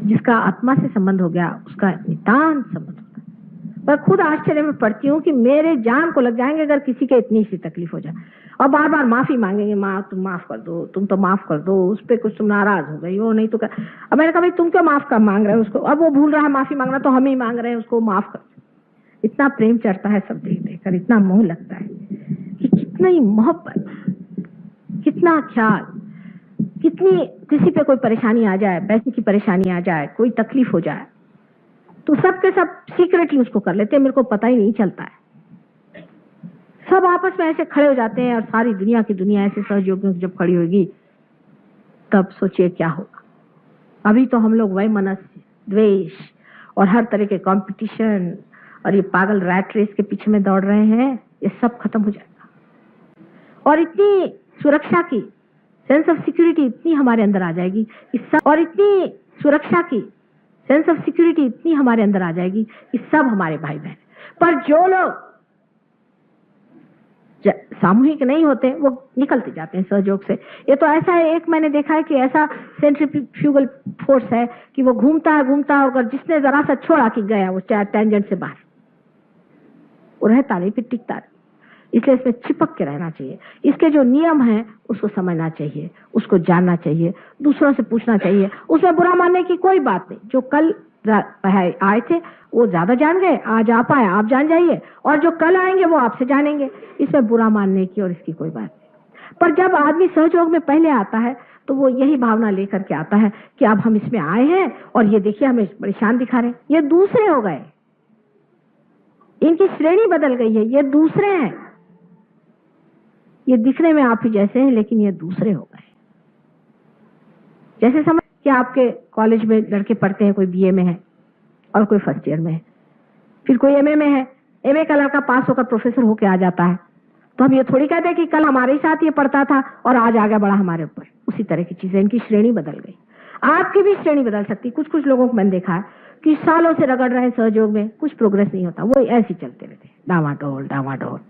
जिसका आत्मा से संबंध हो गया उसका नितांत संबंध होता है। पर खुद आश्चर्य में पड़ती हूँ कि मेरे जान को लग जाएंगे अगर किसी के इतनी सी तकलीफ हो जाए और बार बार माफी मांगेंगे, माँ तुम माफ कर दो, तुम तो माफ कर दो, उस पर कुछ तुम नाराज हो गई हो, नहीं तो अब मैंने कहा भाई तुम क्यों माफ कर मांग रहे हो उसको, अब वो भूल रहा है माफी मांगना तो हम ही मांग रहे हैं उसको माफ कर। इतना प्रेम चढ़ता है सब देख देख कर, इतना मोह लगता है कि कितनी मोहब्बत, कितना ख्याल, कितनी किसी पे कोई परेशानी आ जाए, पैसे की परेशानी आ जाए, कोई तकलीफ हो जाए तो सब के सब सीक्रेटली उसको कर लेते हैं, मेरे को पता ही नहीं चलता है। सब आपस में ऐसे खड़े हो जाते हैं और सारी दुनिया की दुनिया ऐसे सहयोगियों से जब खड़ी होगी तब सोचिए क्या होगा। अभी तो हम लोग वैमनस्य, द्वेष और हर तरह के कंपटीशन और ये पागल रैट रेस के पीछे में दौड़ रहे हैं, ये सब खत्म हो जाएगा और इतनी सुरक्षा की सेंस ऑफ सिक्योरिटी इतनी हमारे अंदर आ जाएगी कि सब, और इतनी सुरक्षा की सेंस ऑफ सिक्योरिटी इतनी हमारे अंदर आ जाएगी कि सब हमारे भाई बहन। पर जो लोग सामूहिक नहीं होते वो निकलते जाते हैं सहयोग से। ये तो ऐसा है, एक मैंने देखा है कि ऐसा सेंट्रीफ्यूगल फोर्स है कि वो घूमता है और जिसने जरा सा छोड़ा कि गया वो टेंजेंट से बाहर, वो रहता नहीं, फिर टिकता नहीं। इसलिए इसमें चिपक के रहना चाहिए। इसके जो नियम हैं उसको समझना चाहिए, उसको जानना चाहिए, दूसरों से पूछना चाहिए। उसमें बुरा मानने की कोई बात नहीं। जो कल आए थे वो ज्यादा जान गए, आज आप आए आप जान जाइए, और जो कल आएंगे वो आपसे जानेंगे। इसमें बुरा मानने की और इसकी कोई बात नहीं। पर जब आदमी सहयोग में पहले आता है तो वो यही भावना लेकर के आता है कि अब हम इसमें आए हैं और ये देखिए हमें परेशान दिखा रहे हैं, ये दूसरे हो गए, इनकी श्रेणी बदल गई है, ये दूसरे हैं। ये दिखने में आप ही जैसे हैं लेकिन ये दूसरे हो गए। जैसे समझ कि आपके कॉलेज में लड़के पढ़ते हैं, कोई बीए में है और कोई फर्स्ट ईयर में है, फिर कोई एमए में है। एमए का लड़का पास होकर प्रोफेसर होकर आ जाता है तो हम ये थोड़ी कहते हैं कि कल हमारे ही साथ ये पढ़ता था और आज आगे बढ़ा हमारे ऊपर। उसी तरह की चीजें, इनकी श्रेणी बदल गई। आपकी भी श्रेणी बदल सकती। कुछ कुछ लोगों को मैंने देखा है कि सालों से रगड़ रहे हैं सहयोग में, कुछ प्रोग्रेस नहीं होता, वो ऐसे चलते रहते डावाडोल।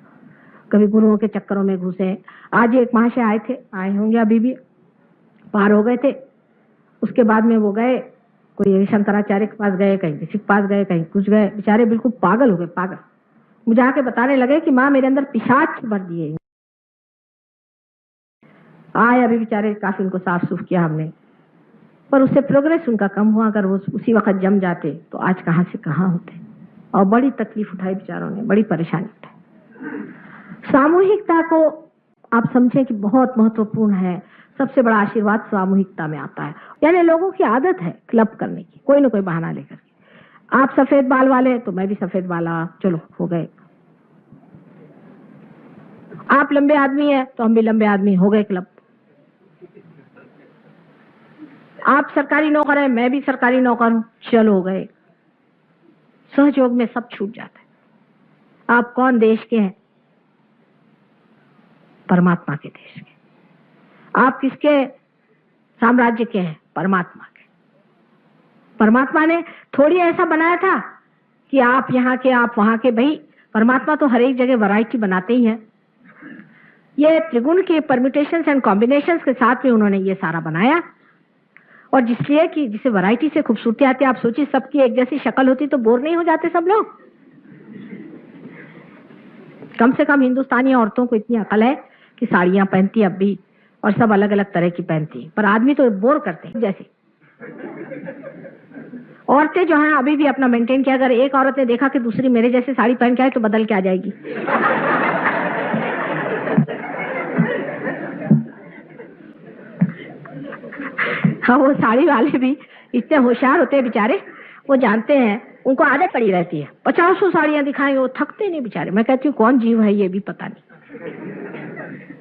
कभी गुरुओं के चक्करों में घुसे। आज एक महाशय आए थे, आए होंगे अभी भी, पार हो गए थे। उसके बाद में वो गए, कोई शंकराचार्य के पास गए, कहीं किसी के पास गए, कहीं कुछ गए, बेचारे बिल्कुल पागल हो गए, पागल। मुझे आके बताने लगे कि माँ मेरे अंदर पिशाच भर दिए। आए अभी बेचारे, काफी उनको साफ सुफ किया हमने, पर उससे प्रोग्रेस उनका कम हुआ। अगर वो उसी वक्त जम जाते तो आज कहाँ से कहाँ होते। और बड़ी तकलीफ उठाई बेचारों ने, बड़ी परेशानी उठाई। सामूहिकता को आप समझें कि बहुत महत्वपूर्ण है। सबसे बड़ा आशीर्वाद सामूहिकता में आता है। यानी लोगों की आदत है क्लब करने की, कोई ना कोई बहाना लेकर के। आप सफेद बाल वाले तो मैं भी सफेद बाला, चलो हो गए। आप लंबे आदमी है तो हम भी लंबे आदमी, हो गए क्लब। आप सरकारी नौकर है, मैं भी सरकारी नौकर हूं, चलो हो गए। सहयोग में सब छूट जाता है। आप कौन देश के हैं? परमात्मा के देश के। आप किसके साम्राज्य के हैं? परमात्मा के। परमात्मा ने थोड़ी ऐसा बनाया था कि आप यहाँ के आप वहां के। भाई परमात्मा तो हर एक जगह वैरायटी बनाते ही हैं। ये त्रिगुण के परम्यूटेशंस एंड कॉम्बिनेशंस के साथ में उन्होंने ये सारा बनाया, और जिसलिए कि जिसे वैरायटी से खूबसूरती आती है। आप सोचिए सबकी एक जैसी शक्ल होती तो बोर नहीं हो जाते सब लोग? कम से कम हिंदुस्तानी औरतों को इतनी अकल है कि साड़ियां पहनती अब भी, और सब अलग अलग तरह की पहनती, पर आदमी तो बोर करते हैं। जैसे औरतें जो हैं अभी भी अपना मेंटेन किया। अगर एक औरत ने देखा कि दूसरी मेरे जैसे साड़ी पहन के आए तो बदल के आ जाएगी। हाँ, वो साड़ी वाले भी इतने होशियार होते हैं बेचारे, वो जानते हैं, उनको आदत पड़ी रहती है। 50 साड़ियां दिखाएंगे, वो थकते नहीं बेचारे। मैं कहती हूँ कौन जीव है ये भी पता नहीं।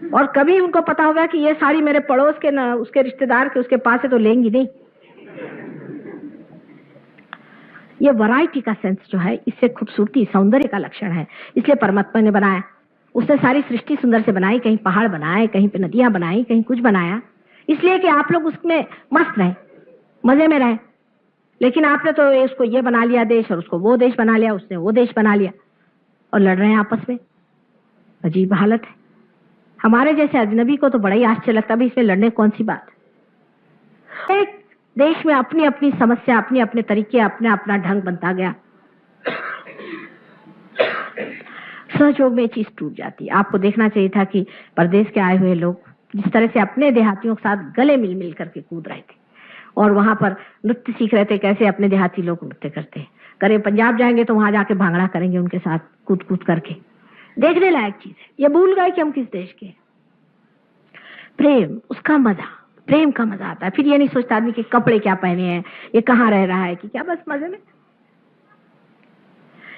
और कभी उनको पता होगा कि ये साड़ी मेरे पड़ोस के ना उसके रिश्तेदार के उसके पास है तो लेंगी नहीं। ये वैरायटी का सेंस जो है, इससे खूबसूरती सौंदर्य का लक्षण है। इसलिए परमात्मा ने बनाया, उसने सारी सृष्टि सुंदर से बनाई। कहीं पहाड़ बनाए, कहीं पे नदियां बनाई, कहीं कुछ बनाया, इसलिए कि आप लोग उसमें मस्त रहे, मजे में रहे। लेकिन आपने तो इसको ये बना लिया देश, और उसको वो देश बना लिया, उसने वो देश बना लिया, और लड़ रहे हैं आपस में। अजीब हालत है। हमारे जैसे अजनबी को तो बड़ा ही आश्चर्य लगता है, भाई इसमें लड़ने कौन सी बात। एक देश में अपनी अपनी समस्या, अपने अपने तरीके, अपना अपना ढंग बनता गया। सहयोग में चीज टूट जाती है। आपको देखना चाहिए था कि परदेश के आए हुए लोग जिस तरह से अपने देहातियों के साथ गले मिल मिल करके कूद रहे थे और वहां पर नृत्य सीख रहे थे, कैसे अपने देहाती लोग नृत्य करते हैं। करे पंजाब जाएंगे तो वहां जाके भांगड़ा करेंगे उनके साथ कूद कूद करके। देखने लायक चीज है। ये भूल गए कि हम किस देश के हैं। प्रेम, उसका मजा, प्रेम का मजा आता है। फिर ये नहीं सोचता आदमी कि कपड़े क्या पहने हैं, ये कहाँ रह रहा है, कि क्या, बस मजे में।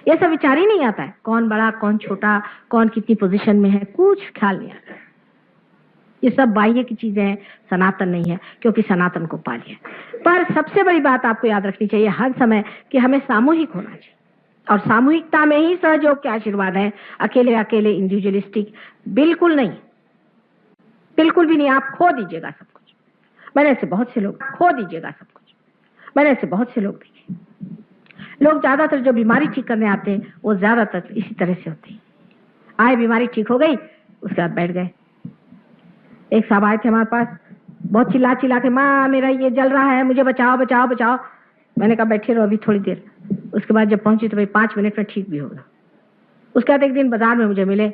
ये सब विचार ही नहीं आता है, कौन बड़ा कौन छोटा, कौन कितनी पोजीशन में है, कुछ ख्याल नहीं आता। ये सब बाह्य की चीजें हैं, सनातन नहीं है, क्योंकि सनातन को पा लिया। पर सबसे बड़ी बात आपको याद रखनी चाहिए हर समय कि हमें सामूहिक होना चाहिए, और सामूहिकता में ही सहयोग के आशीर्वाद है। अकेले अकेले इंडिविजुअलिस्टिक बिल्कुल नहीं, बिल्कुल भी नहीं। आप खो दीजिएगा सब कुछ। मैंने ऐसे बहुत से लोग, खो दीजिएगा सब कुछ। मैंने ऐसे बहुत से लोग देखे। लोग ज्यादातर जो बीमारी ठीक करने आते हैं वो ज्यादातर इसी तरह से होते हैं। आए, बीमारी ठीक हो गई, उसके बाद बैठ गए। एक साहब आए थे हमारे पास, बहुत चिल्ला चिल्ला के, माँ मेरा ये जल रहा है, मुझे बचाओ बचाओ बचाओ। मैंने कहा बैठे रहो अभी थोड़ी देर। उसके बाद जब पहुंची तो भाई 5 मिनट में ठीक भी होगा। उसके बाद एक दिन बाजार में मुझे मिले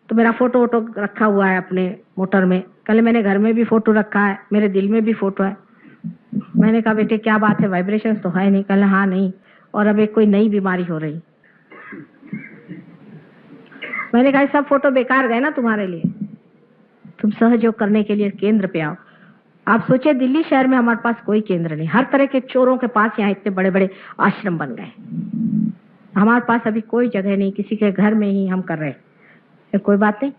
तो मेरा फोटो वोटो रखा हुआ है अपने मोटर में। कल मैंने घर में भी फोटो रखा है, मेरे दिल में भी फोटो है। मैंने कहा बेटे क्या बात है, वाइब्रेशन तो है नहीं? कल हाँ नहीं, और अब एक कोई नई बीमारी हो रही। मैंने कहा सब फोटो बेकार गए ना तुम्हारे लिए, तुम सहयोग करने के लिए केंद्र पे आओ। आप सोचिए दिल्ली शहर में हमारे पास कोई केंद्र नहीं, हर तरह के चोरों के पास यहाँ इतने बड़े बड़े आश्रम बन गए। हमारे पास अभी कोई जगह नहीं, किसी के घर में ही हम कर रहे हैं। कोई बात नहीं,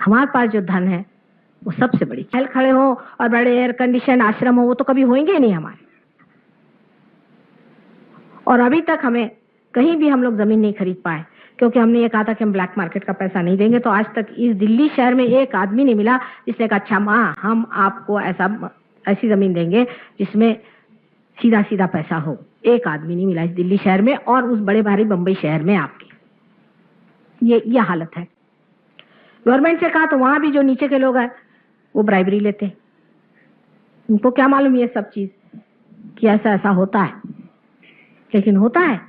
हमारे पास जो धन है वो सबसे बड़ी खेल खड़े हो और बड़े एयर कंडीशन आश्रम हो, वो तो कभी होंगे नहीं हमारे। और अभी तक हमें कहीं भी हम लोग जमीन नहीं खरीद पाए, क्योंकि हमने ये कहा था कि हम ब्लैक मार्केट का पैसा नहीं देंगे। तो आज तक इस दिल्ली शहर में एक आदमी नहीं मिला जिसने कहा अच्छा माँ हम आपको ऐसी जमीन देंगे जिसमें सीधा सीधा पैसा हो। एक आदमी नहीं मिला इस दिल्ली शहर में, और उस बड़े भारी बंबई शहर में आपके ये हालत है। गवर्नमेंट से कहा तो वहां भी जो नीचे के लोग हैं वो ब्राइबरी लेते हैं। उनको क्या मालूम ये सब चीज कि ऐसा ऐसा होता है, लेकिन होता है।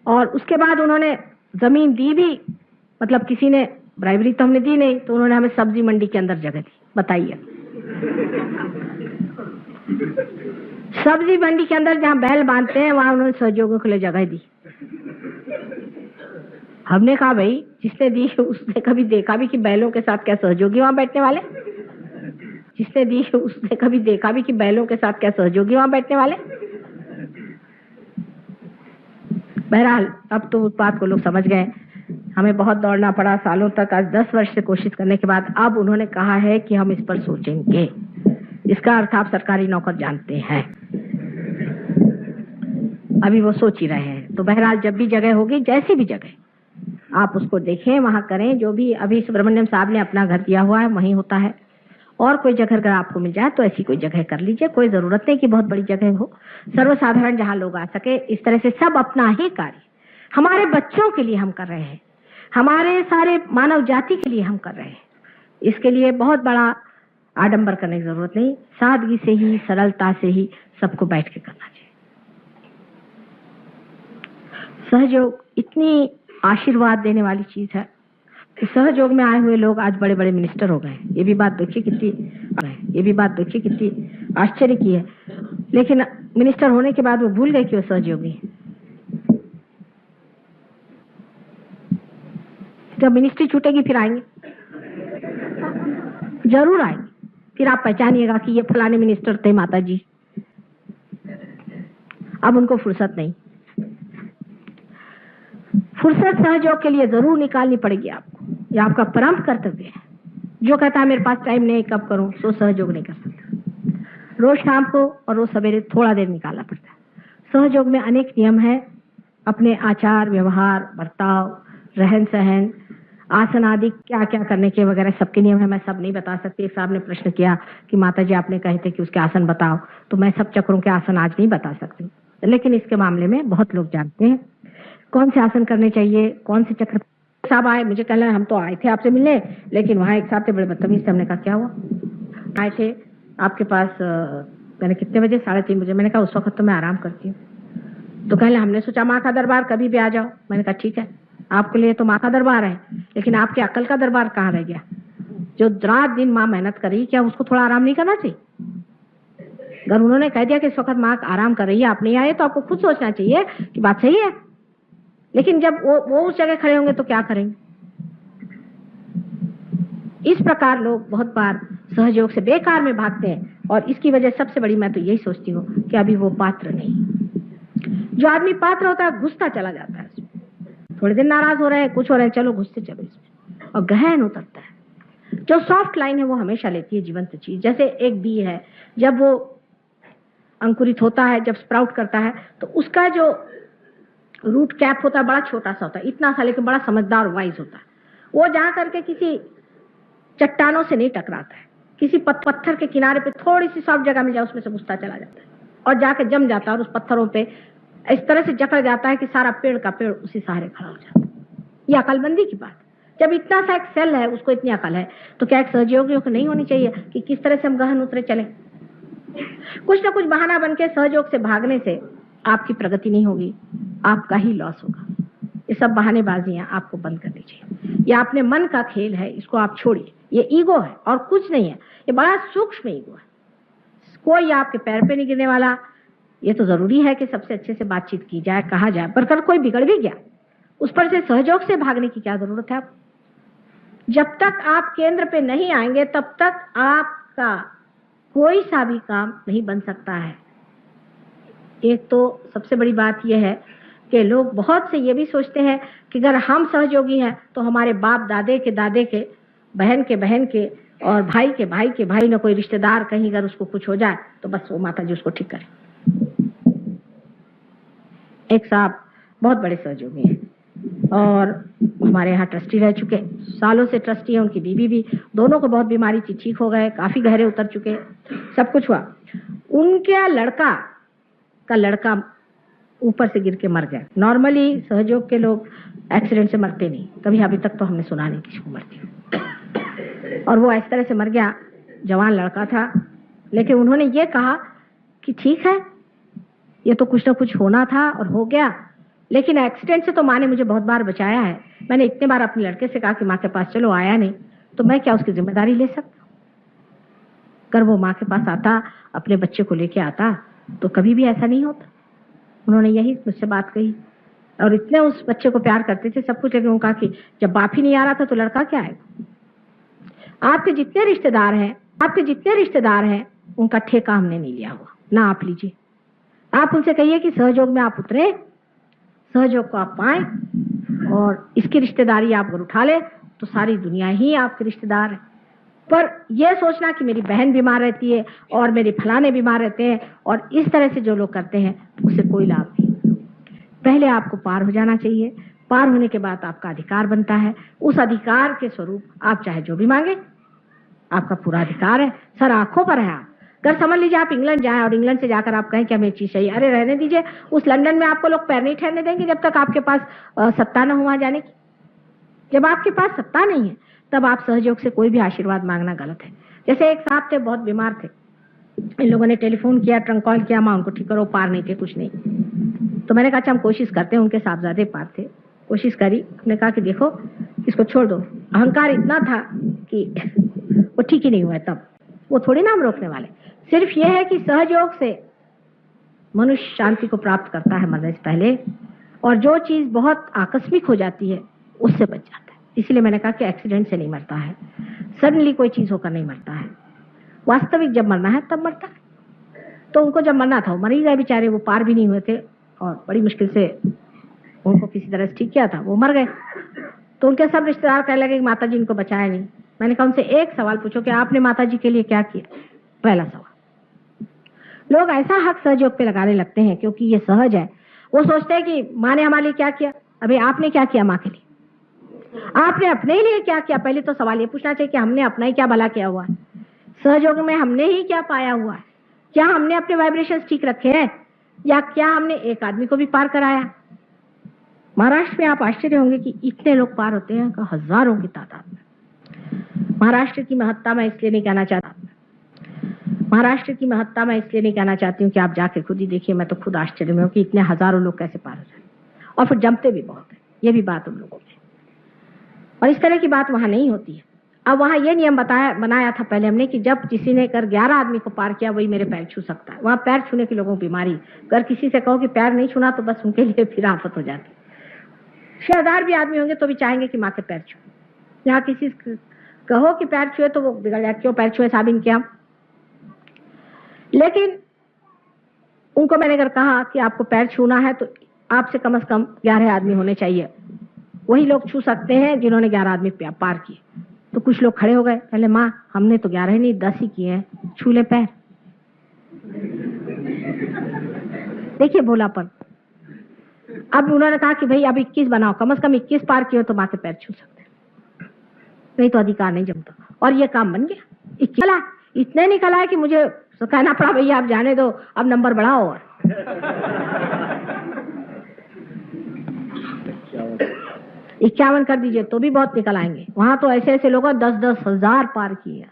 और उसके बाद उन्होंने जमीन दी भी, मतलब किसी ने ब्राइबरी तो हमने दी नहीं, तो उन्होंने हमें सब्जी मंडी के अंदर जगह दी। बताइए, सब्जी मंडी के अंदर जहां बैल बांधते हैं वहां उन्होंने सहयोगियों के लिए जगह दी। हमने कहा भाई जिसने दी उसने कभी देखा भी कि बैलों के साथ क्या सहयोगी वहां बैठने वाले? जिसने दी उसने कभी देखा भी कि बैलों के साथ क्या सहयोगी वहां बैठने वाले? बहरहाल अब तो उस बात को लोग समझ गए। हमें बहुत दौड़ना पड़ा सालों तक, आज 10 वर्ष से कोशिश करने के बाद अब उन्होंने कहा है कि हम इस पर सोचेंगे। इसका अर्थ आप सरकारी नौकर जानते हैं, अभी वो सोच ही रहे हैं। तो बहरहाल जब भी जगह होगी, जैसी भी जगह आप उसको देखें, वहां करें। जो भी अभी सुब्रमण्यम साहब ने अपना घर दिया हुआ है वहीं होता है, और कोई जगह अगर आपको मिल जाए तो ऐसी कोई जगह कर लीजिए। कोई जरूरत नहीं कि बहुत बड़ी जगह हो, सर्वसाधारण जहां लोग आ सके। इस तरह से सब अपना ही कार्य हमारे बच्चों के लिए हम कर रहे हैं, हमारे सारे मानव जाति के लिए हम कर रहे हैं। इसके लिए बहुत बड़ा आडंबर करने की जरूरत नहीं, सादगी से ही, सरलता से ही सबको बैठ के करना चाहिए। सहयोग इतनी आशीर्वाद देने वाली चीज है कि सहयोग में आए हुए लोग आज बड़े बड़े मिनिस्टर हो गए। ये भी बात देखिए कितनी आश्चर्य की है। लेकिन मिनिस्टर होने के बाद वो भूल गए कि वो सहयोगी है। जब मिनिस्ट्री छूटेगी फिर आएंगे, जरूर आएंगे। फिर आप पहचानिएगा कि ये फलाने मिनिस्टर थे माता जी। अब उनको फुर्सत नहीं। फुर्सत सहयोग के लिए जरूर निकालनी पड़ेगी आपको, यह आपका परम कर्तव्य है। जो कहता है मेरे पास टाइम नहीं कब करूं, सो सहयोग नहीं कर सकता। रोज शाम को और रोज सवेरे थोड़ा देर निकालना पड़ता है। सहयोग में अनेक नियम है, अपने आचार व्यवहार, बर्ताव, रहन सहन, आसन आदि क्या क्या करने के वगैरह सबके नियम है। मैं सब नहीं बता सकती। एक साहब ने प्रश्न किया कि माता जी आपने कहे थे कि उसके आसन बताओ, तो मैं सब चक्रों के आसन आज नहीं बता सकती, लेकिन इसके मामले में बहुत लोग जानते हैं कौन से आसन करने चाहिए, कौन से चक्र। साहब आए, मुझे कहना हम तो आए थे आपसे मिलने, लेकिन वहां एक साहब थे बड़े बदतमीज से। हमने कहा क्या हुआ? आए थे आपके पास मैंने कितने बजे? 3:30 बजे। मैंने कहा उस वक्त तो मैं आराम करती हूँ। तो कहले हमने सोचा माँ का दरबार कभी भी आ जाओ। मैंने कहा ठीक है, आपके लिए तो माँ का दरबार है, लेकिन आपके अकल का दरबार कहाँ रह गया? जो रात दिन माँ मेहनत कर रही, क्या उसको थोड़ा आराम नहीं करना चाहिए? अगर उन्होंने कह दिया कि इस वक्त माँ आराम कर रही है, आप नहीं आए, तो आपको खुद सोचना चाहिए कि बात सही है। लेकिन जब वो उस जगह खड़े होंगे तो क्या करेंगे? इस प्रकार लोग बहुत बार सहयोग से बेकार में भागते हैं, और इसकी वजह सबसे बड़ी मैं तो यही सोचती हूँ कि अभी वो पात्र नहीं। जो आदमी पात्र होता है घुसता चला जाता है उसमें। थोड़े दिन नाराज हो रहे हैं, कुछ हो रहे हैं, चलो घुसते चलो इसमें, और गहन उतरता है। जो सॉफ्ट लाइन है वो हमेशा लेती है जीवंत चीज। जैसे एक बी है, जब वो अंकुरित होता है, जब स्प्राउट करता है, तो उसका जो रूट कैप होता है बड़ा छोटा सा होता है, इतना सा, लेकिन बड़ा समझदार वाइज होता है। वो जा करके किसी चट्टानों से नहीं टकराता है, किसी पत्थर के किनारे पे थोड़ी सी सॉफ्ट जगह में जाए उसमें से घुसता चला जाता है, और जाके जम जाता है, और उस पत्थरों पे इस तरह से जकड़ जाता है कि सारा पेड़ का पेड़ उसी सहारे खड़ा हो जाता है। ये अकलमंदी की बात। जब इतना सा एक सेल है, उसको इतनी अकल है, तो क्या एक सहयोगियों को नहीं होनी चाहिए कि किस तरह से हम गहन उतरे चले? कुछ ना कुछ बहाना बन के सहयोग से भागने से आपकी प्रगति नहीं होगी, आपका ही लॉस होगा। ये सब बहानेबाजियां आपको बंद करनी चाहिए। ये अपने मन का खेल है, इसको आप छोड़िए। ये ईगो है और कुछ नहीं है, ये बड़ा सूक्ष्म ईगो है। कोई आपके पैर पे नहीं गिरने वाला। ये तो जरूरी है कि सबसे अच्छे से बातचीत की जाए, कहा जाए, पर कल कोई बिगड़ भी गया, उस पर से सहयोग से भागने की क्या जरूरत है? आप जब तक आप केंद्र पे नहीं आएंगे तब तक आपका कोई सा भी काम नहीं बन सकता है। एक तो सबसे बड़ी बात यह है कि लोग बहुत से ये भी सोचते हैं कि अगर हम सहयोगी हैं तो हमारे बाप दादे के बहन के और भाई के भाई न कोई रिश्तेदार कहीं अगर उसको कुछ हो जाए तो बस वो माता जी उसको ठीक करें। एक साहब बहुत बड़े सहयोगी हैं और हमारे यहाँ ट्रस्टी रह चुके, सालों से ट्रस्टी है, उनकी बीवी भी, दोनों को बहुत बीमारी थी, ठीक हो गए, काफी गहरे उतर चुके, सब कुछ हुआ। उनके लड़का ऊपर से गिर के मर गया। नॉर्मली सहयोग के लोग एक्सीडेंट से मरते नहीं, कभी अभी तक तो हमने सुना नहीं किसी को मरती। और वो इस तरह से मर गया, जवान लड़का था, लेकिन उन्होंने ये कहा कि ठीक है, ये तो कुछ ना कुछ होना था और हो गया, लेकिन एक्सीडेंट से तो माँ ने मुझे बहुत बार बचाया है। मैंने इतने बार अपने लड़के से कहा कि माँ के पास चलो, आया नहीं, तो मैं क्या उसकी जिम्मेदारी ले सकता हूँ? अगर वो माँ के पास आता, अपने बच्चे को लेके आता, तो कभी भी ऐसा नहीं होता। उन्होंने यही मुझसे बात कही, और इतने उस बच्चे को प्यार करते थे, सब कुछ, लेकिन उन्होंने कहा कि जब बाप ही नहीं आ रहा था तो लड़का क्या आएगा? आपके जितने रिश्तेदार हैं उनका ठेका हमने नहीं लिया हुआ, ना आप लीजिए। आप उनसे कहिए कि सहयोग में आप उतरे, सहयोग को आप पाएं, और इसकी रिश्तेदारी आप अगर उठा ले तो सारी दुनिया ही आपके रिश्तेदार है। पर यह सोचना कि मेरी बहन बीमार रहती है और मेरे फलाने बीमार रहते हैं, और इस तरह से जो लोग करते हैं, उससे कोई लाभ नहीं। पहले आपको पार हो जाना चाहिए, पार होने के बाद आपका अधिकार बनता है। उस अधिकार के स्वरूप आप चाहे जो भी मांगे, आपका पूरा अधिकार है, सर आंखों पर है। आप अगर समझ लीजिए आप इंग्लैंड जाएं और इंग्लैंड से जाकर आप कहें कि हमें चीज चाहिए, अरे रहने दीजिए, उस लंदन में आपको लोग पैर नहीं ठहरने देंगे जब तक आपके पास सत्ता न हुआ जाने की। जब आपके पास सत्ता नहीं है तब आप सहयोग से कोई भी आशीर्वाद मांगना गलत है। जैसे एक साहब थे, बहुत बीमार थे, इन लोगों ने टेलीफोन किया, ट्रंक कॉल किया, माँ उनको ठीक करो, पार नहीं थे, कुछ नहीं। तो मैंने कहा अच्छा हम कोशिश करते हैं, उनके साहबजादे पार थे, कोशिश करी। उन्होंने कहा कि देखो इसको छोड़ दो। अहंकार इतना था कि वो ठीक ही नहीं हुआ। तब वो थोड़ी ना हम रोकने वाले, सिर्फ ये है कि सहयोग से मनुष्य शांति को प्राप्त करता है मरने से पहले, और जो चीज बहुत आकस्मिक हो जाती है उससे बच जाता है। इसीलिए मैंने कहा कि एक्सीडेंट से नहीं मरता है, सडनली कोई चीज होकर नहीं मरता है, वास्तविक जब मरना है तब मरता है। तो उनको जब मरना था वो मर ही गए बेचारे, वो पार भी नहीं हुए थे, और बड़ी मुश्किल से उनको किसी तरह से ठीक किया था, वो मर गए। तो उनके सब रिश्तेदार कहने लगे कि माता जी इनको बचाया नहीं। मैंने कहा उनसे एक सवाल पूछो कि आपने माता जी के लिए क्या किया? पहला सवाल। लोग ऐसा हक सहयोग पे लगाने लगते हैं क्योंकि ये सहज है। वो सोचते हैं कि माँ ने हमारे लिए क्या किया। अभी आपने क्या किया माँ के लिए? आपने अपने लिए क्या किया? पहले तो सवाल ये पूछना चाहिए कि हमने अपना ही क्या भला किया हुआ है, सहयोग में हमने ही क्या पाया हुआ है? क्या हमने अपने वाइब्रेशंस ठीक रखे हैं, या क्या हमने एक आदमी को भी पार कराया? महाराष्ट्र में आप आश्चर्य होंगे कि इतने लोग पार होते हैं, हजारों की तादाद में। महाराष्ट्र की महत्ता मैं इसलिए नहीं कहना चाहता, महाराष्ट्र की महत्ता मैं इसलिए नहीं कहना चाहती हूँ कि आप जाके खुद ही देखिए, मैं तो खुद आश्चर्य में हूँ कि इतने हजारों लोग कैसे पार हो जाए, और फिर जमते भी बहुत है, ये भी बात उन लोगों में। और इस तरह की बात वहां नहीं होती है। अब वहां ये नियम बनाया था पहले हमने कि जब किसी ने कर 11 आदमी को पार किया वही मेरे पैर छू सकता है। वहां पैर छूने की लोगों को बीमारी, अगर किसी से कहो कि पैर नहीं छूना तो बस उनके लिए फिर आफत हो जाती। 6,000 भी आदमी होंगे तो भी चाहेंगे कि माँ के पैर छू। यहाँ किसी कहो कि पैर छुए तो वो बिगड़ जाए, क्यों पैर छुए साबिन किया। लेकिन उनको मैंने अगर कहा कि आपको पैर छूना है तो आपसे कम से कम 11 आदमी होने चाहिए, वही लोग छू सकते हैं जिन्होंने 11 आदमी पार किए। तो कुछ लोग खड़े हो गए, पहले माँ हमने तो 11 नहीं 10 ही किए हैं, छू ले पैर। देखिए भोलापन। अब उन्होंने कहा कि भाई अब 21 बनाओ, कम से कम 21 पार किए तो माँ के पैर छू सकते, नहीं तो अधिकार नहीं जमता। और ये काम बन गया। 21 इतने निकल आए कि मुझे कहना पड़ा भैया आप जाने दो, अब नंबर बढ़ाओ। और 51 कर दीजिए तो भी बहुत निकल आएंगे। वहां तो ऐसे ऐसे लोगों 10-10 हजार पार किए,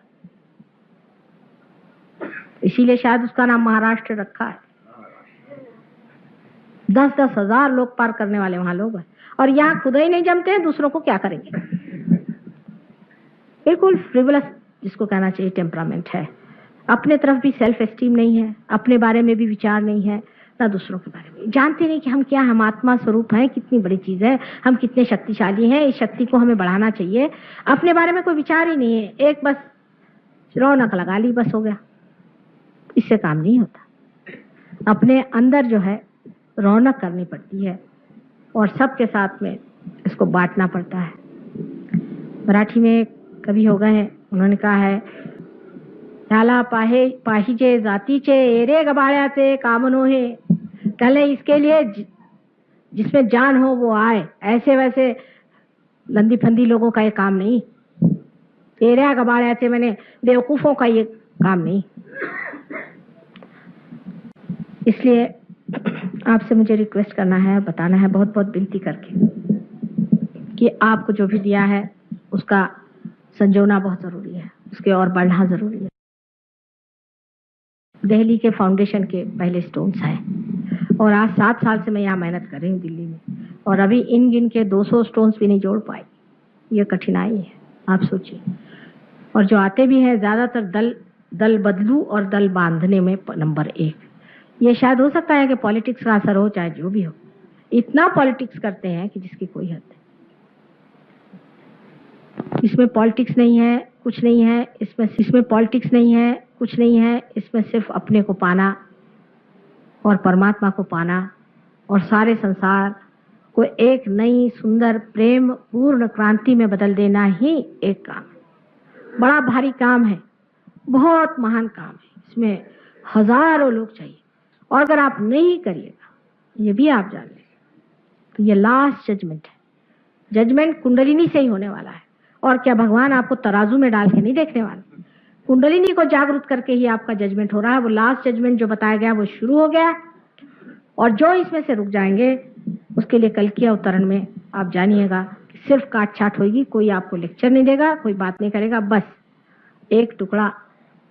इसीलिए शायद उसका नाम महाराष्ट्र रखा है। 10-10 हजार लोग पार करने वाले वहां लोग हैं, और यहाँ खुद ही नहीं जमते हैं, दूसरों को क्या करेंगे। बिल्कुल फ्रिवलस जिसको कहना चाहिए टेम्परामेंट है। अपने तरफ भी सेल्फ एस्टीम नहीं है, अपने बारे में भी विचार नहीं है, ना दूसरों के बारे में। जानते नहीं कि हम क्या, हम आत्मा स्वरूप हैं, कितनी बड़ी चीज है, हम कितने शक्तिशाली हैं, इस शक्ति को हमें बढ़ाना चाहिए। अपने बारे में कोई विचार ही नहीं है, एक बस रौनक लगा ली बस हो गया, इससे काम नहीं होता। अपने अंदर जो है रौनक करनी पड़ती है और सबके साथ में इसको बांटना पड़ता है। मराठी में कवि हो गए हैं, उन्होंने कहा है, त्याला पाहिजे जातीचे एरे गबाळ्याचे काम नोहे। कहले इसके लिए जिसमें जान हो वो आए, ऐसे वैसे लंदी फंदी लोगों का ये काम नहीं। एरे गबाळ्याचे मैंने बेवकूफों का ये काम नहीं। इसलिए आपसे मुझे रिक्वेस्ट करना है, बताना है बहुत बहुत विनती करके कि आपको जो भी दिया है उसका संजोना बहुत जरूरी है, उसके और बढ़ना जरूरी है। दिल्ली के फाउंडेशन के पहले स्टोन्स हैं और आज 7 साल से मैं यहाँ मेहनत कर रही हूँ दिल्ली में, और अभी इन गिन के 200 स्टोन्स भी नहीं जोड़ पाई। ये कठिनाई है, आप सोचिए। और जो आते भी हैं ज्यादातर दल बदलू और दल बांधने में नंबर 1। ये शायद हो सकता है कि पॉलिटिक्स का असर हो, चाहे जो भी हो। इतना पॉलिटिक्स करते हैं कि जिसकी कोई हद नहीं। इसमें पॉलिटिक्स नहीं है, कुछ नहीं है, इसमें पॉलिटिक्स नहीं है, कुछ नहीं है। इसमें सिर्फ अपने को पाना और परमात्मा को पाना और सारे संसार को एक नई सुंदर प्रेम पूर्ण क्रांति में बदल देना ही एक काम है। बड़ा भारी काम है, बहुत महान काम है। इसमें हजारों लोग चाहिए, और अगर आप नहीं करिएगा, ये भी आप जान लें, तो ये लास्ट जजमेंट है। जजमेंट कुंडलिनी से ही होने वाला है। और क्या भगवान आपको तराजू में डाल के नहीं देखने वाले? कुंडलिनी को जागरूक करके ही आपका जजमेंट हो रहा है। वो लास्ट जजमेंट जो बताया गया वो शुरू हो गया, और जो इसमें से रुक जाएंगे उसके लिए कल के अवतरण में आप जानिएगा कि सिर्फ काट छाट होगी। कोई आपको लेक्चर नहीं देगा, कोई बात नहीं करेगा, बस एक टुकड़ा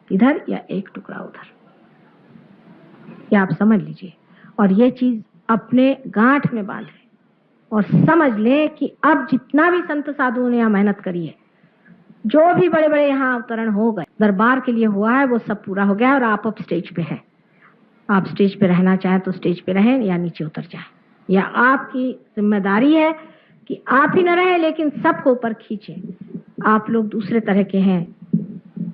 इधर या एक टुकड़ा उधर, ये आप समझ लीजिए। और ये चीज अपने गांठ में बांधे और समझ लें कि अब जितना भी संत साधुओं ने यहाँ मेहनत करी है, जो भी बड़े बड़े यहाँ अवतरण हो गए, दरबार के लिए हुआ है, वो सब पूरा हो गया। और आप अब स्टेज पे हैं। आप स्टेज पे रहना चाहें तो स्टेज पे रहें या नीचे उतर जाएं, या आपकी जिम्मेदारी है कि आप ही न रहें लेकिन सबको ऊपर खींचें। आप लोग दूसरे तरह के हैं,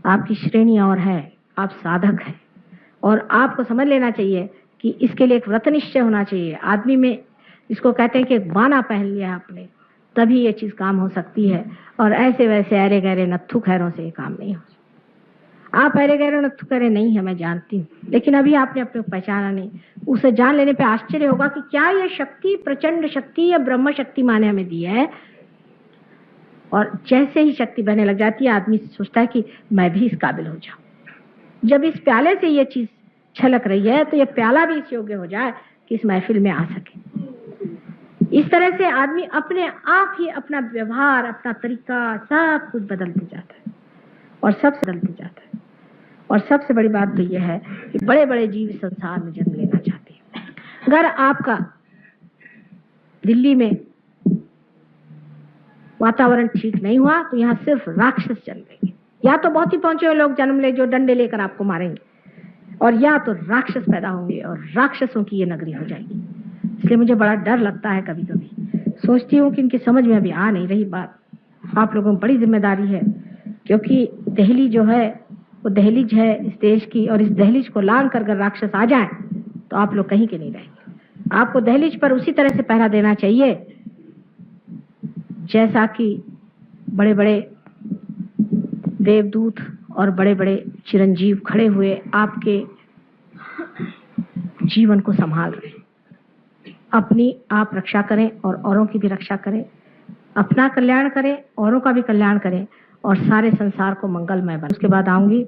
आपकी श्रेणी और है, आप साधक हैं, और आपको समझ लेना चाहिए कि इसके लिए एक व्रत निश्चय होना चाहिए आदमी में। इसको कहते हैं कि एक बाना पहन लिया आपने, तभी ये चीज काम हो सकती है। और ऐसे वैसे अरे गहरे नत्थु खैरों से ये काम नहीं हो सकता। आप अरे गहरे नत्थु खैरे नहीं है, मैं जानती हूँ, लेकिन अभी आपने अपने को पहचाना नहीं। उसे जान लेने पे आश्चर्य होगा कि क्या यह शक्ति, प्रचंड शक्ति या ब्रह्म शक्ति माँ ने हमें दी है। और जैसे ही शक्ति बहने लग जाती है, आदमी सोचता है कि मैं भी इस काबिल हो जाऊं। जब इस प्याले से ये चीज छलक रही है तो ये प्याला भी इस योग्य हो जाए कि इस महफिल में आ सके। इस तरह से आदमी अपने आप ही अपना व्यवहार, अपना तरीका सब कुछ बदलते जाता है और सब बदलते जाता है। और सबसे बड़ी बात तो यह है कि बड़े बड़े जीव संसार में जन्म लेना चाहते हैं। अगर आपका दिल्ली में वातावरण ठीक नहीं हुआ तो यहाँ सिर्फ राक्षस जन्म लेंगे, या तो बहुत ही पहुंचे हुए लोग जन्म ले जो डंडे लेकर आपको मारेंगे, और या तो राक्षस पैदा होंगे और राक्षसों की ये नगरी हो जाएगी। इसलिए मुझे बड़ा डर लगता है, कभी कभी सोचती हूँ कि इनकी समझ में अभी आ नहीं रही बात। आप लोगों में बड़ी जिम्मेदारी है, क्योंकि दिल्ली जो है वो दहलीज है इस देश की, और इस दहलीज को लांग कर अगर राक्षस आ जाए तो आप लोग कहीं के नहीं रहेंगे। आपको दहलीज पर उसी तरह से पहरा देना चाहिए जैसा कि बड़े बड़े देवदूत और बड़े बड़े चिरंजीव खड़े हुए आपके जीवन को संभाल रहे हैं। अपनी आप रक्षा करें और औरों की भी रक्षा करें, अपना कल्याण करें, औरों का भी कल्याण करें, और सारे संसार को मंगलमय बनाएं। उसके बाद आऊंगी,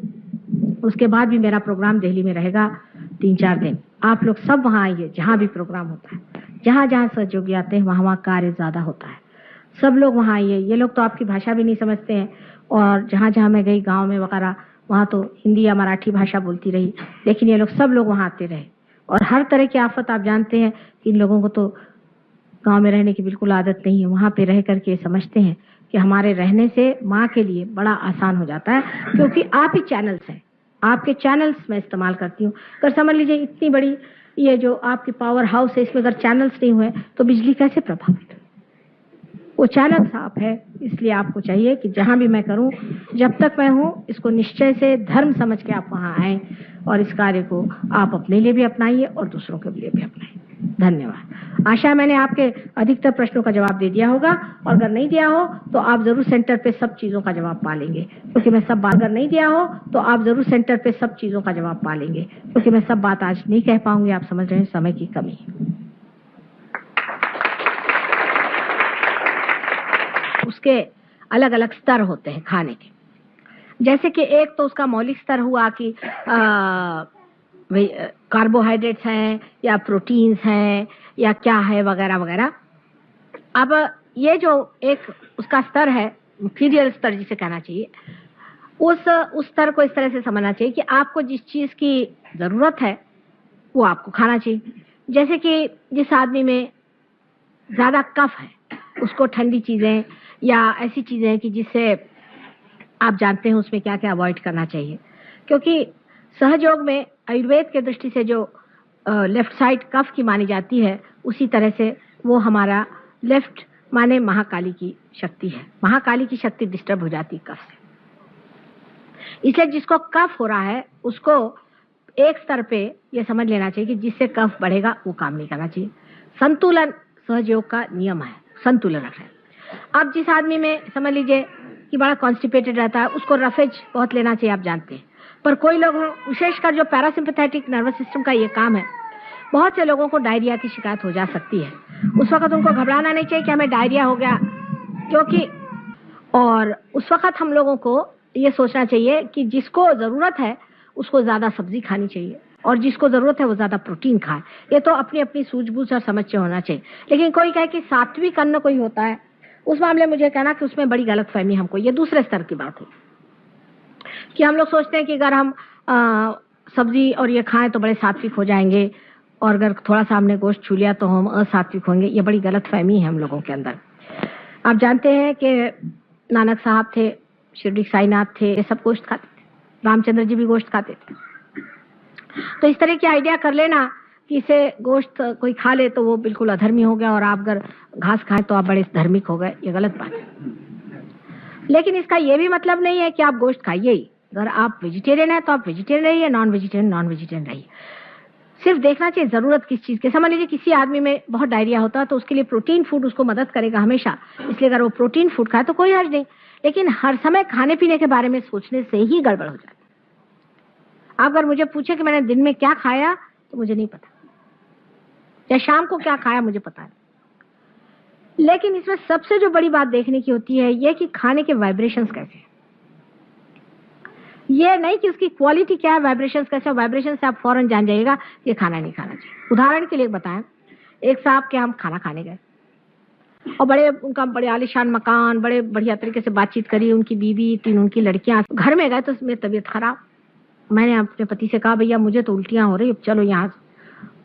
उसके बाद भी मेरा प्रोग्राम दिल्ली में रहेगा 3-4 दिन। आप लोग सब वहां आइए, जहां भी प्रोग्राम होता है, जहां जहां सहयोगी आते हैं वहां कार्य ज्यादा होता है। सब लोग वहां आइए। ये लोग तो आपकी भाषा भी नहीं समझते हैं, और जहां जहां मैं गई गांव में वगैरह वहां तो हिंदी या मराठी भाषा बोलती रही, लेकिन ये लोग सब लोग वहां आते रहे। और हर तरह की आफत आप जानते हैं कि इन लोगों को तो गांव में रहने की बिल्कुल आदत नहीं है, वहां पे रह करके समझते हैं कि हमारे रहने से माँ के लिए बड़ा आसान हो जाता है, क्योंकि आप ही चैनल्स हैं, आपके चैनल्स मैं इस्तेमाल करती हूँ। अगर समझ लीजिए इतनी बड़ी ये जो आपकी पावर हाउस है, इसमें अगर चैनल्स नहीं हुए तो बिजली कैसे प्रभावित? वो चैनल साफ है। इसलिए आपको चाहिए कि जहां भी मैं करूं, जब तक मैं हूं, इसको निश्चय से धर्म समझ के आप वहां आए, और इस कार्य को आप अपने लिए भी अपनाइए और दूसरों के लिए भी अपनाइए। धन्यवाद। आशा है मैंने आपके अधिकतर प्रश्नों का जवाब दे दिया होगा, और अगर नहीं दिया हो तो आप जरूर सेंटर पे सब चीजों का जवाब पा लेंगे, क्योंकि मैं सब बात, अगर नहीं दिया हो तो आप जरूर सेंटर पे सब चीजों का जवाब पा लेंगे, क्योंकि मैं सब बात आज नहीं कह पाऊंगी। आप समझ रहे हैं, समय की कमी। उसके अलग अलग स्तर होते हैं खाने के, जैसे कि एक तो उसका मौलिक स्तर हुआ कि कार्बोहाइड्रेट्स हैं या प्रोटीन्स हैं या क्या है वगैरह वगैरह। अब ये जो एक उसका स्तर है, मटीरियल स्तर जिसे कहना चाहिए, उस स्तर को इस तरह से समझना चाहिए कि आपको जिस चीज की जरूरत है वो आपको खाना चाहिए। जैसे कि जिस आदमी में ज्यादा कफ है उसको ठंडी चीजें या ऐसी चीजें कि जिससे आप जानते हैं उसमें क्या क्या अवॉइड करना चाहिए, क्योंकि सहयोग में आयुर्वेद के दृष्टि से जो लेफ्ट साइड कफ की मानी जाती है, उसी तरह से वो हमारा लेफ्ट माने महाकाली की शक्ति है। महाकाली की शक्ति डिस्टर्ब हो जाती है कफ से। इसलिए जिसको कफ हो रहा है उसको एक स्तर पे ये समझ लेना चाहिए कि जिससे कफ बढ़ेगा वो काम नहीं करना चाहिए। संतुलन सहयोग का नियम है, संतुलन रखना है। अब जिस आदमी में समझ लीजिए कि बड़ा कॉन्स्टिपेटेड रहता है, उसको रफेज बहुत लेना चाहिए, आप जानते हैं। पर कोई लोग, विशेषकर जो पैरासिम्पैथेटिक नर्वस सिस्टम का ये काम है, बहुत से लोगों को डायरिया की शिकायत हो जा सकती है। उस वक्त उनको घबराना नहीं चाहिए कि हमें डायरिया हो गया, क्योंकि और उस वक्त हम लोगों को ये सोचना चाहिए कि जिसको जरूरत है उसको ज्यादा सब्जी खानी चाहिए, और जिसको जरूरत है वो ज्यादा प्रोटीन खाए। ये तो अपनी अपनी सूझबूझ और समझ से होना चाहिए। लेकिन कोई कहे कि सात्विक अन्न कोई होता है, उस मामले में मुझे कहना कि उसमें बड़ी गलतफहमी हमको, ये दूसरे स्तर की बात है कि हम लोग सोचते हैं कि अगर हम सब्जी और ये खाएं तो बड़े सात्विक हो जाएंगे, और अगर थोड़ा सा हमने गोश्त छू लिया तो हम असात्विक होंगे। ये बड़ी गलतफहमी है हम लोगों के अंदर। आप जानते हैं कि नानक साहब थे, शिरडी साईनाथ थे, ये सब गोश्त खाते थे, रामचंद्र जी भी गोश्त खाते थे। तो इस तरह की आइडिया कर लेना कि इसे गोश्त कोई खा ले तो वो बिल्कुल अधर्मी हो गया, और आप अगर घास खाएं तो आप बड़े धार्मिक हो गए, ये गलत बात है। लेकिन इसका ये भी मतलब नहीं है कि आप गोश्त खाइए ही। अगर आप वेजिटेरियन है तो आप वेजिटेरियन रहिए, नॉन वेजिटेरियन रहिए। सिर्फ देखना चाहिए जरूरत किस चीज के। समझ लीजिए किसी आदमी में बहुत डायरिया होता है तो उसके लिए प्रोटीन फूड उसको मदद करेगा हमेशा, इसलिए अगर वो प्रोटीन फूड खाए तो कोई हर्ज नहीं। लेकिन हर समय खाने पीने के बारे में सोचने से ही गड़बड़ हो जाती है। आप अगर मुझे पूछे कि मैंने दिन में क्या खाया तो मुझे नहीं पता, या शाम को क्या खाया मुझे पता है। लेकिन इसमें सबसे जो बड़ी बात देखने की होती है ये कि खाने के वाइब्रेशंस कैसे हैं। ये नहीं कि उसकी क्वालिटी क्या है, वाइब्रेशंस कैसे। वाइब्रेशन से आप फौरन जान जाइएगा ये खाना नहीं खाना चाहिए। उदाहरण के लिए बताएं, एक साहब के हम खाना खाने गए और उनका बड़े आलीशान मकान, बड़े बढ़िया तरीके से बातचीत करी, उनकी बीवी, 3 उनकी लड़कियां। घर में गए तो उसमें तबीयत खराब, मैंने अपने पति से कहा भैया मुझे तो उल्टियां हो रही, अब चलो यहाँ से।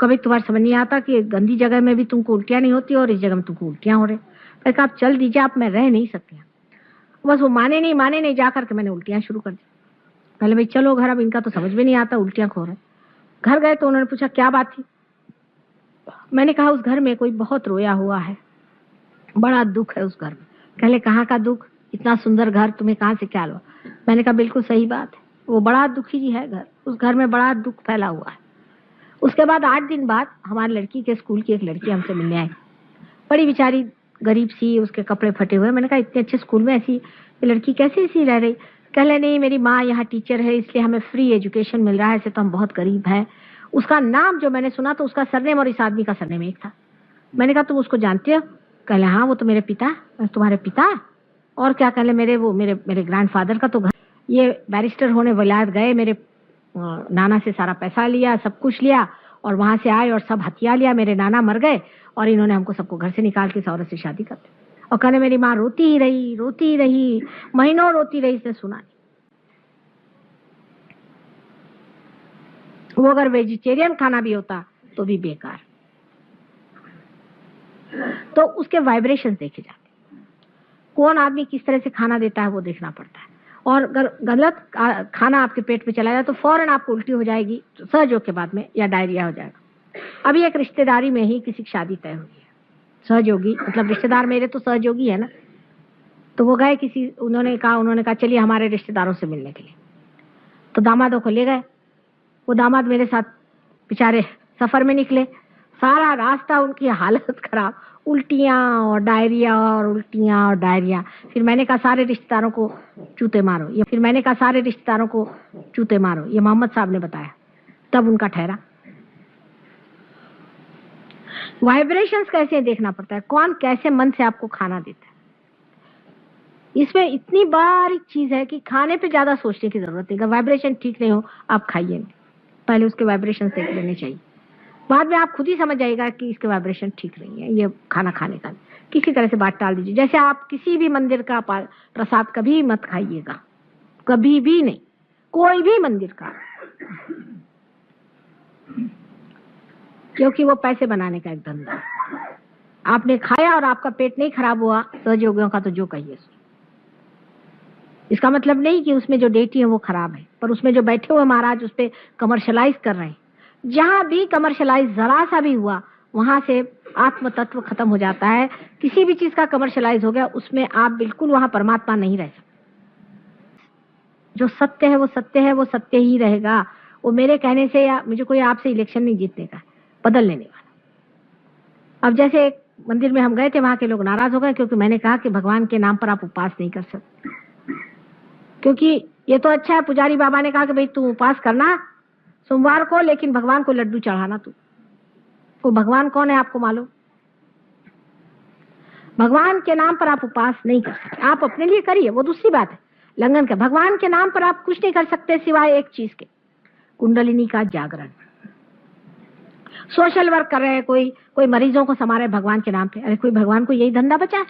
कभी तुम्हारा समझ नहीं आता कि गंदी जगह में भी तुमको उल्टियां नहीं होती और इस जगह में तुमको उल्टियां हो रही। मैंने कहा आप चल दीजिए, आप मैं रह नहीं सकती। बस वो माने नहीं, जा करके मैंने उल्टियां शुरू कर दी। पहले भाई चलो घर, अब इनका तो समझ में नहीं आता, उल्टियां खो रहे। घर गए तो उन्होंने पूछा क्या बात थी। मैंने कहा उस घर में कोई बहुत रोया हुआ है, बड़ा दुख है उस घर में। कहले कहाँ का दुख, इतना सुंदर घर तुम्हें कहाँ से क्या हुआ। मैंने कहा बिल्कुल सही बात है, वो बड़ा दुखी जी है घर, उस घर में बड़ा दुख फैला हुआ है। उसके बाद 8 दिन बाद हमारी लड़की के स्कूल की एक लड़की हमसे मिलने आई, बड़ी बेचारी गरीब सी, उसके कपड़े फटे हुए। मैंने कहा इतने अच्छे स्कूल में ऐसी लड़की कैसे ऐसी रह रही। कहले नहीं मेरी माँ यहाँ टीचर है इसलिए हमें फ्री एजुकेशन मिल रहा है, ऐसे तो हम बहुत गरीब हैं। उसका नाम जो मैंने सुना तो उसका सरनेम और इस आदमी का सरनेम एक था। मैंने कहा तुम उसको जानते हो। कहले हाँ वो तो मेरे पिता। तुम्हारे पिता और क्या। कहले मेरे ग्रैंडफादर का तो घर, ये बैरिस्टर होने विलायत गए, मेरे नाना से सारा पैसा लिया, सब कुछ लिया और वहां से आए और सब हथियार लिया, मेरे नाना मर गए और इन्होंने हमको सबको घर से निकाल के इस औरत से शादी कर दी। और कहने मेरी माँ रोती ही रही, महीनों रोती रही, इसने सुना नहीं। वो अगर वेजिटेरियन खाना भी होता तो भी बेकार। तो उसके वाइब्रेशन देखे जाते, कौन आदमी किस तरह से खाना देता है वो देखना पड़ता है। और अगर गलत खाना आपके पेट में चला जाए तो फौरन आपको उल्टी हो जाएगी सहयोग के बाद में, या डायरिया हो जाएगा। अभी एक रिश्तेदारी में ही किसी की शादी तय हुई है, सहयोगी मतलब रिश्तेदार मेरे तो सहयोगी है ना, तो वो गए किसी, उन्होंने कहा चलिए हमारे रिश्तेदारों से मिलने के लिए। तो दामादों को ले गए। वो दामाद मेरे साथ बेचारे सफर में निकले, सारा रास्ता उनकी हालत खराब, उल्टियां और डायरिया और उल्टियां और डायरिया। फिर मैंने कहा सारे रिश्तेदारों को चूते मारो, ये मोहम्मद साहब ने बताया, तब उनका ठहरा। वाइब्रेशंस कैसे देखना पड़ता है, कौन कैसे मन से आपको खाना देता है। इसमें इतनी बारीक चीज है कि खाने पे ज्यादा सोचने की जरूरत नहीं। अगर वाइब्रेशन ठीक नहीं हो आप खाइए नहीं, पहले उसके वाइब्रेशन देख लेने चाहिए, बाद में आप खुद ही समझ जाएगा कि इसके वाइब्रेशन ठीक नहीं है, ये खाना खाने का। किसी तरह से बात टाल दीजिए। जैसे आप किसी भी मंदिर का प्रसाद कभी मत खाइएगा, कभी भी नहीं, कोई भी मंदिर का, क्योंकि वो पैसे बनाने का एक धंधा है। आपने खाया और आपका पेट नहीं खराब हुआ, सहयोगियों का तो जो कहिए। इसका मतलब नहीं कि उसमें जो डेटी है वो खराब है, पर उसमें जो बैठे हुए महाराज उस पर कमर्शलाइज कर रहे हैं। जहां भी कमर्शलाइज जरा सा भी हुआ वहां से आत्म तत्व खत्म हो जाता है। किसी भी चीज का कमर्शलाइज हो गया उसमें आप बिल्कुल वहां परमात्मा नहीं रह सकते। जो सत्य है वो सत्य है, वो सत्य ही रहेगा। वो मेरे कहने से या मुझे कोई आपसे इलेक्शन नहीं जीतने का, बदल लेने वाला। अब जैसे एक मंदिर में हम गए थे, वहां के लोग नाराज हो गए क्योंकि मैंने कहा कि भगवान के नाम पर आप उपवास नहीं कर सकते। क्योंकि ये तो अच्छा है, पुजारी बाबा ने कहा कि भाई तू उपवास करना सोमवार को, लेकिन भगवान को लड्डू चढ़ाना तू। वो भगवान कौन है आपको मालूम? भगवान के नाम पर आप उपवास नहीं कर सकते। आप अपने लिए करिए, वो दूसरी बात है, लंघन का। भगवान के नाम पर आप कुछ नहीं कर सकते सिवाय एक चीज के, कुंडलिनी का जागरण। सोशल वर्क कर रहे हैं, कोई मरीजों को संभाल रहे भगवान के नाम पे। अरे कोई भगवान को यही धंधा बचा है?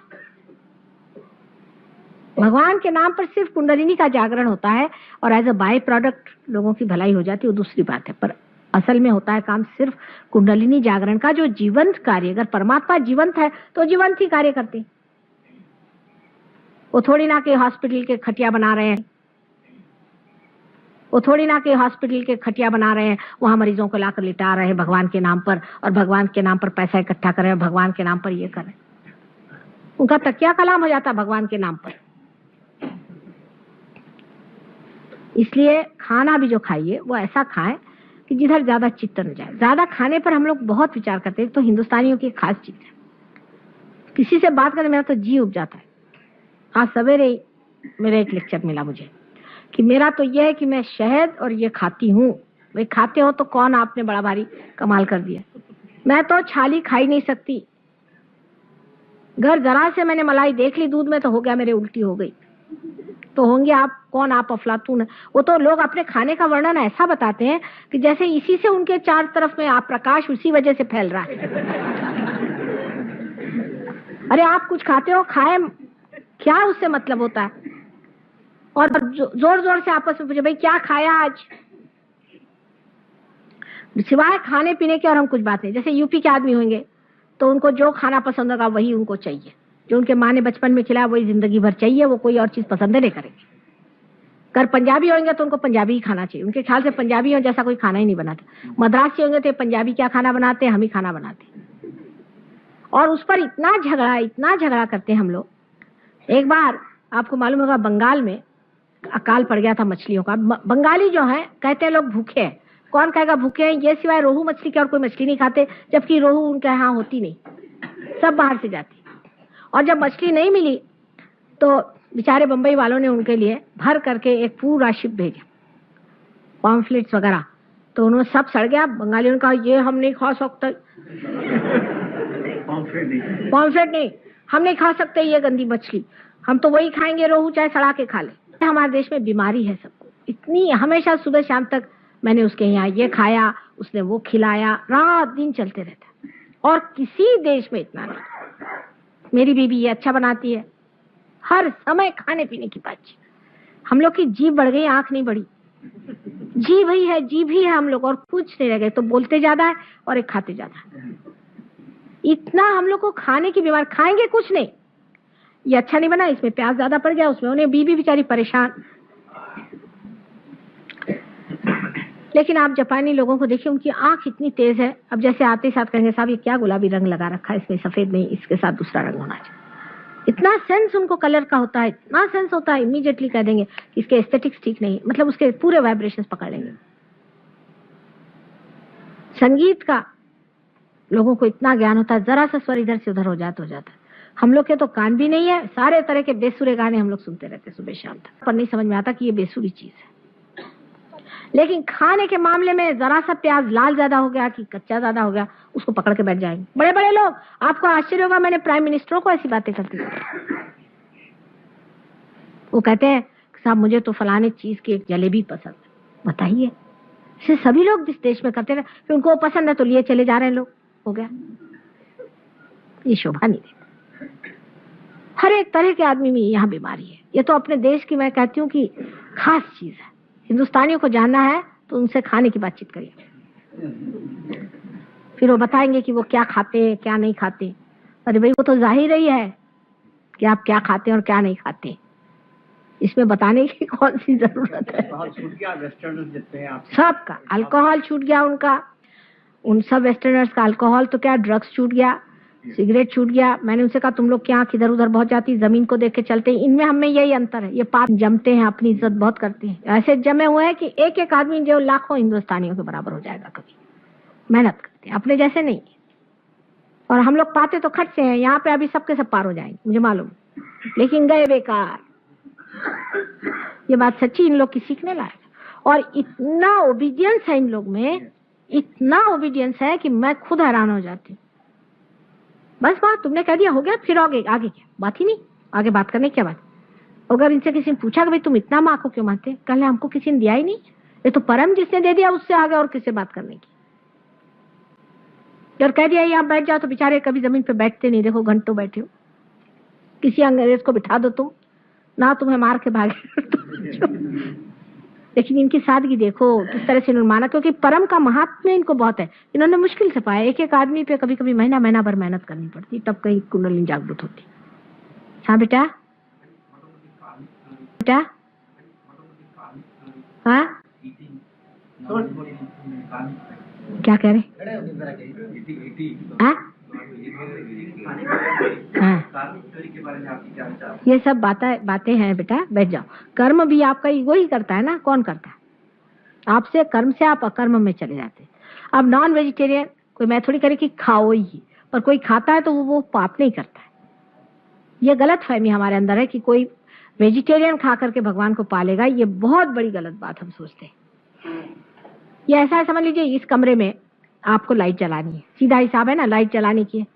भगवान के नाम पर सिर्फ कुंडलिनी का जागरण होता है और एज अ बाय प्रोडक्ट लोगों की भलाई हो जाती है, वो दूसरी बात है। पर असल में होता है काम सिर्फ कुंडलिनी जागरण का, जो जीवंत कार्य। अगर परमात्मा जीवंत है तो जीवंत ही कार्य करते। वो थोड़ी ना कि हॉस्पिटल के खटिया बना रहे हैं, वहां मरीजों को लाकर लिटा रहे हैं भगवान के नाम पर, और भगवान के नाम पर पैसा इकट्ठा कर रहे हैं, भगवान के नाम पर ये कर रहे हैं। उनका तकिया कलाम हो जाता भगवान के नाम पर। इसलिए खाना भी जो खाइए वो ऐसा खाएं कि जिधर ज्यादा चित्त न जाए। ज्यादा खाने पर हम लोग बहुत विचार करते हैं, तो हिंदुस्तानियों की खास चीज है। किसी से बात करने मेरा तो जी उब जाता है। आज सवेरे मेरा एक लेक्चर मिला मुझे कि मेरा तो यह है कि मैं शहद और ये खाती हूँ। भाई खाते हो तो कौन आपने बड़ा भारी कमाल कर दिया। मैं तो छाली खाई नहीं सकती। घर जरा से मैंने मलाई देख ली दूध में तो हो गया मेरे उल्टी हो गई। तो होंगे आप कौन, आप अफलातून। वो तो लोग अपने खाने का वर्णन ऐसा बताते हैं कि जैसे इसी से उनके चार तरफ में आप प्रकाश उसी वजह से फैल रहा है। अरे आप कुछ खाते हो, खाए क्या, उससे मतलब होता है। और जोर जोर से आपस में पूछे भाई क्या खाया आज, सिवाय खाने पीने के और हम कुछ बात नहीं। जैसे यूपी के आदमी होंगे तो उनको जो खाना पसंद होगा वही उनको चाहिए, जो उनके माँ ने बचपन में खिलाया वही जिंदगी भर चाहिए, वो कोई और चीज पसंद नहीं करेंगे। अगर पंजाबी होंगे तो उनको पंजाबी ही खाना चाहिए, उनके ख्याल से पंजाबी हो जैसा कोई खाना ही नहीं बनाता। मद्रासी होंगे तो पंजाबी क्या खाना बनाते हैं, हम ही खाना बनाते। और उस पर इतना झगड़ा करते हैं हम लोग। एक बार आपको मालूम होगा बंगाल में अकाल पड़ गया था मछलियों का। बंगाली जो है कहते हैं लोग भूखे हैं। कौन कहेगा भूखे हैं? ये सिवाय रोहू मछली के और कोई मछली नहीं खाते, जबकि रोहू उनके यहाँ होती नहीं, सब बाहर से जाती। और जब मछली नहीं मिली तो बेचारे बंबई वालों ने उनके लिए भर करके एक पूरा शिप भेजा, पॉम्फलेट्स वगैरह, तो उन्होंने सब सड़ गया। बंगालियों ने कहा ये हम नहीं खा सकते, पॉम्फलेट नहीं, हम नहीं खा सकते ये गंदी मछली, हम तो वही खाएंगे रोहू, चाहे सड़ा के खा ले। हमारे देश में बीमारी है सबको इतनी, हमेशा सुबह शाम तक मैंने उसके यहाँ ये खाया, उसने वो खिलाया, रात दिन चलते रहता। और किसी देश में इतना नहीं। मेरी बीबी ये अच्छा बनाती है, हर समय खाने पीने की बात। हम लोग की जीभ बढ़ गई, आंख नहीं बढ़ी। जीभ ही है हम लोग, और कुछ नहीं रह गए। तो बोलते ज्यादा है और एक खाते ज्यादा है। इतना हम लोग को खाने की बीमारी, खाएंगे कुछ नहीं, ये अच्छा नहीं बना, इसमें प्याज ज्यादा पड़ गया, उसमें उन्हें बीबी बेचारी परेशान। लेकिन आप जापानी लोगों को देखिए, उनकी आंख इतनी तेज है। अब जैसे आते साथ कहेंगे साहब ये क्या गुलाबी रंग लगा रखा है, इसमें सफेद नहीं, इसके साथ दूसरा रंग होना चाहिए। इतना सेंस उनको कलर का होता है, इतना सेंस होता है, इमीडिएटली कह देंगे कि इसके एस्थेटिक्स ठीक नहीं, मतलब उसके पूरे वाइब्रेशंस पकड़ लेंगे। संगीत का लोगों को इतना ज्ञान होता है, जरा सा स्वर इधर से उधर हो जाता है। हम लोग के तो कान भी नहीं है, सारे तरह के बेसुरे गाने हम लोग सुनते रहते सुबह शाम तक, पर नहीं समझ में आता कि ये बेसुरी चीज है। लेकिन खाने के मामले में जरा सा प्याज लाल ज्यादा हो गया कि कच्चा ज्यादा हो गया, उसको पकड़ के बैठ जाएंगे बड़े बड़े लोग। आपको आश्चर्य होगा, मैंने प्राइम मिनिस्टरों को ऐसी बातें करती हूँ। वो कहते हैं साहब मुझे तो फलाने चीज की एक जलेबी पसंद है। बताइए, इसे सभी लोग इस देश में करते रहे, फिर उनको पसंद है तो लिए चले जा रहे हैं लोग, हो गया। ये शोभा नहीं देता। हर एक तरह के आदमी में यहाँ बीमारी है। ये तो अपने देश की मैं कहती हूँ कि खास चीज है। हिंदुस्तानियों को जानना है तो उनसे खाने की बातचीत करिए, फिर वो बताएंगे कि वो क्या खाते हैं क्या नहीं खाते। अरे भाई वो तो जाहिर ही है कि आप क्या खाते हैं और क्या नहीं खाते, इसमें बताने की कौन सी जरूरत है। सबका अल्कोहल छूट गया उनका, उन सब वेस्टर्नर्स का अल्कोहल तो क्या, ड्रग्स छूट गया, सिगरेट छूट गया। मैंने उनसे कहा तुम लोग क्या आंख इधर उधर बहुत जाती, जमीन को देख के चलते हैं। इनमें हमें यही अंतर है, ये पाप जमते हैं, अपनी इज्जत बहुत करते हैं। ऐसे जमे हुए हैं कि एक एक आदमी जो लाखों हिंदुस्तानियों के बराबर हो जाएगा कभी। मेहनत करते हैं, अपने जैसे नहीं। और हम लोग पाते तो खट से हैं, यहाँ पे अभी सबके सब पार हो जाएंगे मुझे मालूम, लेकिन गए बेकार। ये बात सच्ची इन लोग की सीखने लायक। और इतना ओबीडियंस है इन लोग में, इतना ओबीडियंस है कि मैं खुद हैरान हो जाती हूँ। बस बात तुमने कह दिया हो गया, फिर आगे क्या बात ही नहीं, आगे बात करने की क्या बात। अगर इनसे किसी ने पूछा कि भाई तुम इतना माँ को क्यों मानते, कल हमको किसी ने दिया ही नहीं, ये तो परम जिसने दे दिया, उससे आगे और किससे बात करने की। और कह दिया ये आप बैठ जाओ, तो बेचारे कभी जमीन पे बैठते नहीं, देखो घंटों बैठे हो। किसी अंग्रेज को बिठा दो तुम ना, तुम्हें मार के भागे। लेकिन इनकी सादगी देखो किस तरह से इन्होंने माना, क्योंकि परम का महात्म्य इनको बहुत है। इन्होंने मुश्किल से पाया, एक एक आदमी पे कभी कभी महीना भर मेहनत करनी पड़ती, तब कहीं कुंडली जागृत होती। हाँ बेटा, बेटा हाँ क्या कह रहे ये सब बातें हैं बेटा, बैठ जाओ। कर्म भी आपका ईगो ही करता है ना, कौन करता है आपसे? कर्म से आप अकर्म में चले जाते हैं। अब नॉन वेजिटेरियन कोई मैं थोड़ी करे कि खाओ ही, पर कोई खाता है तो वो पाप नहीं करता है। ये गलत फहमी हमारे अंदर है कि कोई वेजिटेरियन खा करके भगवान को पालेगा, ये बहुत बड़ी गलत बात हम सोचते हैं। ये ऐसा है, समझ लीजिए इस कमरे में आपको लाइट जलानी है, सीधा हिसाब है ना लाइट जलाने की है।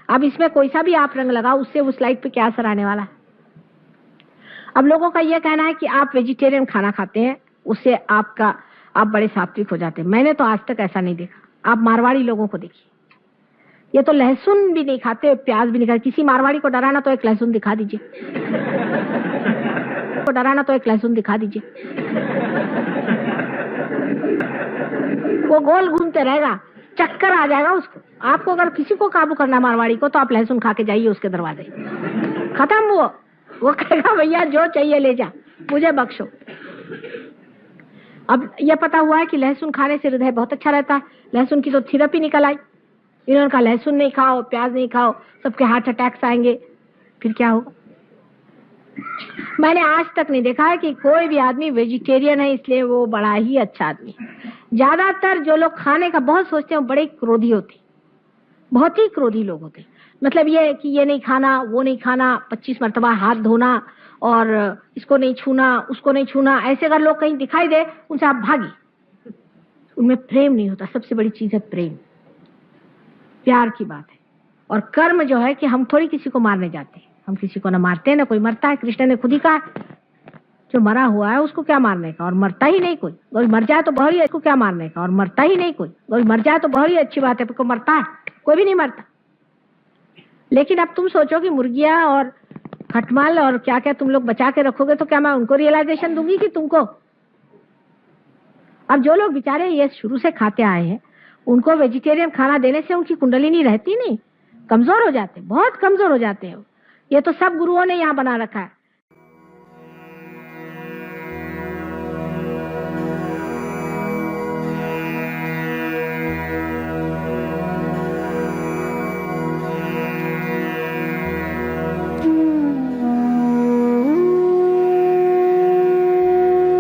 अब इसमें कोई सा भी आप रंग लगाओ, उससे उस लाइट पे क्या असर आने वाला है? अब लोगों का यह कहना है कि आप वेजिटेरियन खाना खाते हैं, उससे आप बड़े सात्विक हो जाते हैं। मैंने तो आज तक ऐसा नहीं देखा। आप मारवाड़ी लोगों को देखिए, ये तो लहसुन भी नहीं खाते, प्याज भी नहीं खाते। किसी मारवाड़ी को डराना तो एक लहसुन दिखा दीजिए, वो गोल घूमते रहेगा, चक्कर आ जाएगा उसको। आपको अगर किसी को काबू करना मारवाड़ी को, तो आप लहसुन खा के जाइए उसके दरवाजे, खत्म। वो कहेगा भैया जो चाहिए ले जा, मुझे बख्शो। अब यह पता हुआ है कि लहसुन खाने से हृदय बहुत अच्छा रहता है। लहसुन की तो थेरेपी निकल आई। इन्होंने कहा लहसुन नहीं खाओ, प्याज नहीं खाओ, सबके हार्ट अटैक्स आएंगे, फिर क्या होगा? मैंने आज तक नहीं देखा है कि कोई भी आदमी वेजिटेरियन है इसलिए वो बड़ा ही अच्छा आदमी है। ज्यादातर जो लोग खाने का बहुत सोचते हैं वो बड़े क्रोधी होते, बहुत ही क्रोधी लोग होते। मतलब ये कि ये नहीं खाना, वो नहीं खाना, 25 मरतबा हाथ धोना, और इसको नहीं छूना, उसको नहीं छूना, ऐसे अगर लोग कहीं दिखाई दे उनसे आप भागी। उनमें प्रेम नहीं होता। सबसे बड़ी चीज है प्रेम, प्यार की बात है। और कर्म जो है कि हम थोड़ी किसी को मारने जाते हैं, हम किसी को ना मारते हैं ना कोई मरता है। कृष्ण ने खुद ही कहा जो मरा हुआ है उसको क्या मारने का, और मरता ही नहीं कोई। कोई मर जाए तो बहुत ही, इसको क्या मारने का, और मरता ही नहीं कोई। कोई मर जाए तो बहुत ही अच्छी बात है, कोई मरता है? कोई भी नहीं मरता। लेकिन अब तुम सोचो कि मुर्गियां और खटमल और क्या क्या तुम लोग बचा के रखोगे, तो क्या मैं उनको रियलाइजेशन दूंगी कि तुमको? अब जो लोग बेचारे ये शुरू से खाते आए हैं, उनको वेजिटेरियन खाना देने से उनकी कुंडलिनी रहती नहीं, कमजोर हो जाते, बहुत कमजोर हो जाते हैं। ये तो सब गुरुओं ने यहाँ बना रखा है।